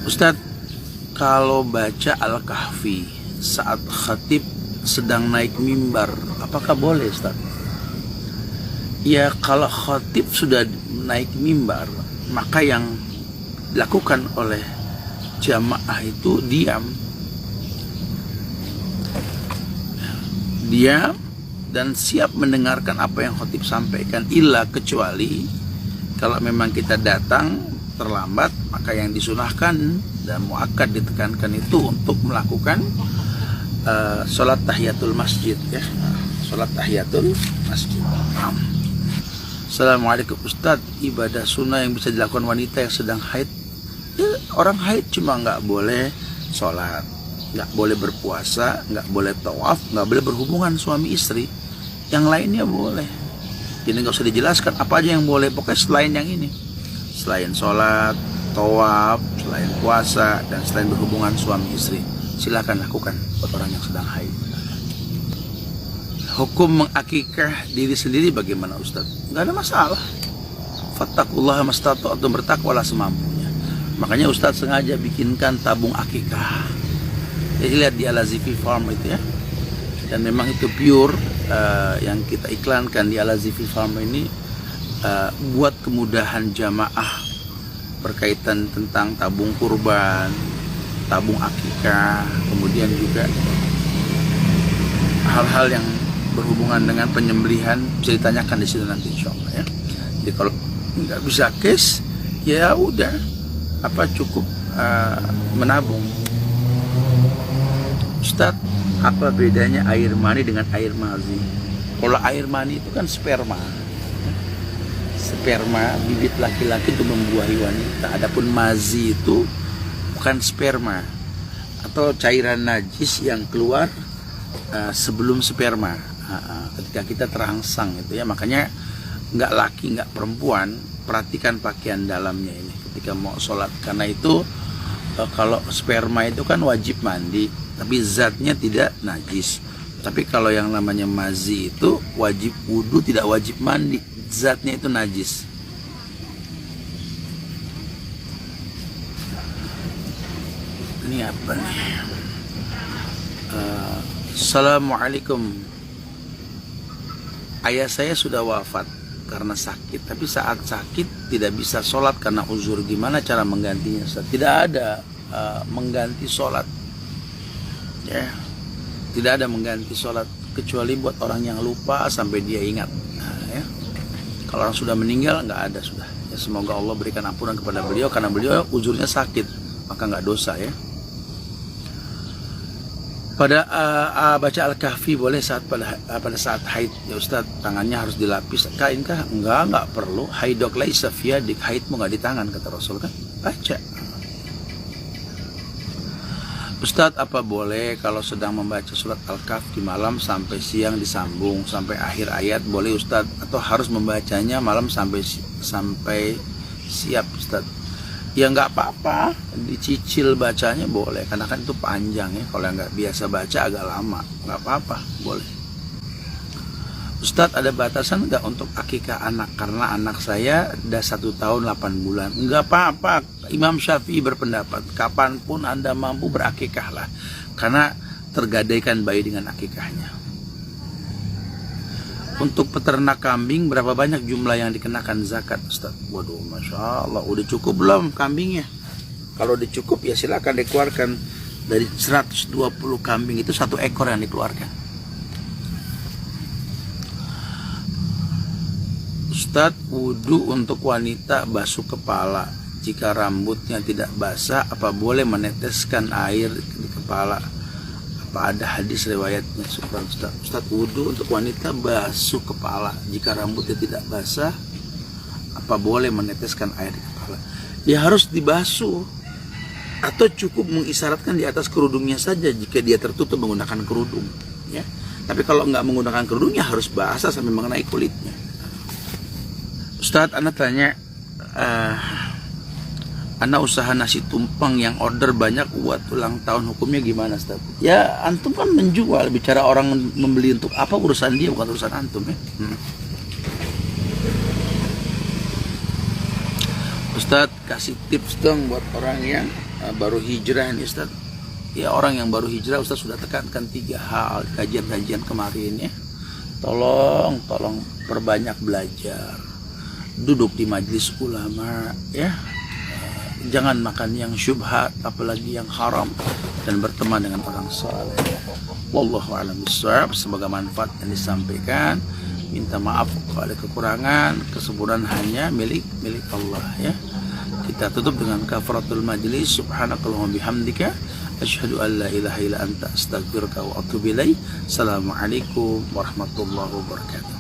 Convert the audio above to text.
Ustadz, kalau baca Al-Kahfi saat khatib sedang naik mimbar, apakah boleh Ustadz? Ya, kalau khatib sudah naik mimbar, maka yang dilakukan oleh jamaah itu diam dan siap mendengarkan apa yang khatib sampaikan, kecuali kalau memang kita datang terlambat, maka yang disunahkan dan muakkad ditekankan itu untuk melakukan sholat tahiyatul masjid, ya, sholat tahiyatul masjid. Assalamualaikum Ustadz, ibadah sunnah yang bisa dilakukan wanita yang sedang haid. Ya, orang haid cuma nggak boleh sholat, nggak boleh berpuasa, nggak boleh tawaf, nggak boleh berhubungan suami istri. Yang lainnya boleh. Jadi nggak usah dijelaskan apa aja yang boleh, pokoknya selain yang ini, selain sholat, tawaf, selain puasa, dan selain berhubungan suami istri, silakan lakukan buat orang yang sedang haid. Hukum mengakikah diri sendiri bagaimana Ustaz? Nggak ada masalah. Fattaqullaha mastata'tum, bertakwalah semampunya. Makanya Ustaz sengaja bikinkan tabung akikah. Jadi lihat di Al-Azifi Farm itu, ya. Dan memang itu pure, yang kita iklankan di Al-Azifi Farm ini buat kemudahan jamaah berkaitan tentang tabung kurban, tabung akikah, kemudian juga hal-hal yang berhubungan dengan penyembelihan bisa ditanyakan di situ nanti insyaallah, ya. Jadi kalau nggak bisa cash, ya udah, cukup menabung. Ustadz, apa bedanya air mani dengan air mazi? Kalau air mani itu kan sperma bibit laki-laki untuk membuahi wanita. Adapun mazi itu bukan sperma atau cairan najis yang keluar sebelum sperma, ketika kita terangsang itu, ya. Makanya nggak laki nggak perempuan, perhatikan pakaian dalamnya ini ketika mau sholat, karena itu kalau sperma itu kan wajib mandi tapi zatnya tidak najis. Tapi kalau yang namanya mazi itu wajib wudu, tidak wajib mandi, zatnya itu najis. Ini apa nih? Assalamualaikum. Ayah saya sudah wafat karena sakit, tapi saat sakit tidak bisa sholat karena uzur. Gimana cara menggantinya? Tidak ada mengganti sholat, ya. Tidak ada mengganti sholat kecuali buat orang yang lupa sampai dia ingat, ya. Kalau orang sudah meninggal nggak ada sudah, ya. Semoga Allah berikan ampunan kepada beliau karena beliau uzurnya sakit, maka nggak dosa, ya. Pada baca Al-Kahfi boleh pada saat haid, ya Ustaz, tangannya harus dilapis kain kah? Enggak perlu. Haidok laisa fi yadik, haidmu nggak di tangan, kata Rasul, kan? Baca. Ustaz, apa boleh kalau sedang membaca surat Al-Kahfi malam sampai siang disambung sampai akhir ayat, boleh Ustaz? Atau harus membacanya malam sampai siap Ustaz? Ya nggak apa-apa, dicicil bacanya boleh, karena kan itu panjang, ya. Kalau yang nggak biasa baca agak lama, nggak apa-apa, boleh. Ustadz, ada batasan nggak untuk akikah anak? Karena anak saya udah 1 tahun 8 bulan. Nggak apa-apa. Imam Syafi'i berpendapat kapanpun Anda mampu berakikahlah, karena tergadaikan bayi dengan akikahnya. Untuk peternak kambing, berapa banyak jumlah yang dikenakan zakat Ustaz? Waduh, Masya Allah, udah cukup belum kambingnya? Kalau udah cukup, ya silakan dikeluarkan. Dari 120 kambing itu 1 ekor yang dikeluarkan. Ustaz, wudhu untuk wanita basuh kepala. Jika rambutnya tidak basah, apa boleh meneteskan air di kepala? Apa ada hadis riwayatnya? Ustaz, wudhu untuk wanita basuh kepala, jika rambutnya tidak basah, apa boleh meneteskan air di kepala? Ya harus dibasuh, atau cukup mengisyaratkan di atas kerudungnya saja jika dia tertutup menggunakan kerudung, ya. Tapi kalau nggak menggunakan kerudungnya harus basah sampai mengenai kulitnya. Ustaz, Anda tanya, Anda usaha nasi tumpeng yang order banyak buat ulang tahun, hukumnya gimana Ustaz? Ya antum kan menjual, bicara orang membeli untuk apa, urusan dia, bukan urusan antum, ya. Ustaz, kasih tips dong buat orang yang baru hijrah ini Ustaz. Ya, orang yang baru hijrah Ustaz sudah tekankan 3 hal kajian-kajian kemarin ya. Tolong perbanyak belajar, duduk di majelis ulama ya, jangan makan yang syubhat apalagi yang haram, dan berteman dengan orang saleh. Wallahu a'lam bishawab. Semoga manfaat yang disampaikan. Minta maaf kalau ada kekurangan, kesempurnaan hanya milik Allah ya. Kita tutup dengan kafaratul majlis. Subhanakallahumma bihamdika asyhadu an la ilaha illa anta astaghfiruka wa atubu ilaik. Assalamualaikum warahmatullahi wabarakatuh.